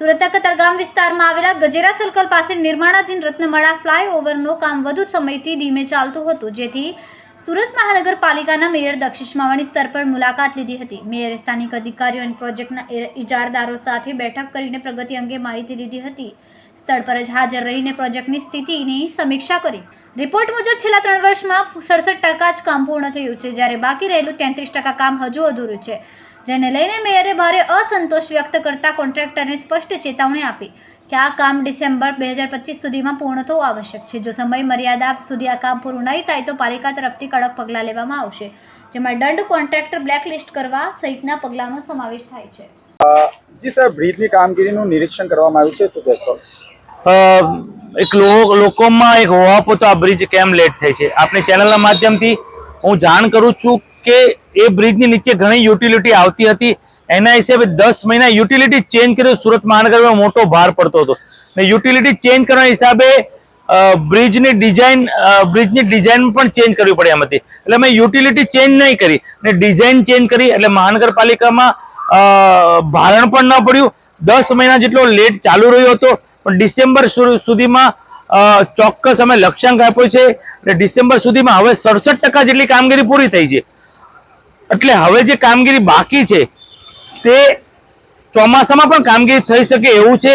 સુરતના કતારગામ વિસ્તારમાં આવેલા ગજેરા સર્કલ પાસે નિર્માણાધીન રત્નમાળા ફ્લાયઓવરનું કામ વધુ સમયથી ધીમે ચાલતું હતું, જેથી સુરત મહાનગરપાલિકાના મેયર દક્ષિશ માવાણી સ્તર પર મુલાકાત લીધી હતી. મેયરે સ્થાનિક અધિકારીઓ અને પ્રોજેક્ટના ઇજારદારો સાથે બેઠક કરીને પ્રગતિ અંગે માહિતી લીધી હતી. સ્થળ પર જ હાજર રહીને પ્રોજેક્ટની સ્થિતિની સમીક્ષા કરી. રિપોર્ટ મુજબ છેલ્લા 3 વર્ષમાં 67% જ કામ પૂર્ણ થયું છે, જ્યારે બાકી રહેલું 33% કામ હજુ અધૂરું છે, જેને લઈને મેયરે ભારે અસંતોષ વ્યક્ત કરતા કોન્ટ્રાક્ટરને સ્પષ્ટ ચેતવણી આપી કે આ કામ ડિસેમ્બર 2025 સુધીમાં પૂર્ણ થવું આવશ્યક છે. જો સમય મર્યાદા સુધી આ કામ પૂરું નહીં થાય તો પાલિકા તરફથી કડક પગલાં લેવામાં આવશે, જેમાં દંડ, કોન્ટ્રાક્ટર બ્લેકલિસ્ટ કરવા સહિતના પગલાંનો સમાવેશ થાય છે. જી સર, બ્રિજની કામગીરીનું નિરીક્ષણ કરવામાં આવ્યું છે, શું કહેશો? એક લોકોમાં એક હોવાપો તો આ બ્રિજ કેમ લેટ થાય છે. આપણી ચેનલના માધ્યમથી હું જાણ કરું છું કે એ બ્રિજની નીચે ઘણી યુટિલિટી આવતી હતી, એના હિસાબે 10 મહિના યુટિલિટી ચેન્જ કર્યો. સુરત મહાનગરમાં મોટો ભાર પડતો હતો ને યુટિલિટી ચેન્જ કરવાના હિસાબે બ્રિજની ડિઝાઇન પણ ચેન્જ કરવી પડે એમ હતી. એટલે મેં યુટિલિટી ચેન્જ નહીં કરી ને ડિઝાઇન ચેન્જ કરી, એટલે મહાનગરપાલિકામાં ભારણ પણ ન પડ્યું. 10 મહિના જેટલો લેટ ચાલુ રહ્યો હતો, પણ ડિસેમ્બર સુધીમાં ચોક્કસ અમે લક્ષ્યાંક આપ્યો છે એટલે ડિસેમ્બર સુધીમાં હવે 67% જેટલી કામગીરી પૂરી થઈ છે. એટલે હવે જે કામગીરી બાકી છે તે ચોમાસામાં પણ કામગીરી થઈ શકે એવું છે.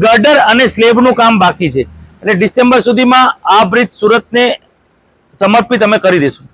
ગટર અને સ્લેબનું કામ બાકી છે, એટલે ડિસેમ્બર સુધીમાં આ બ્રિજ સુરતને સમર્પિત અમે કરી દઈશું.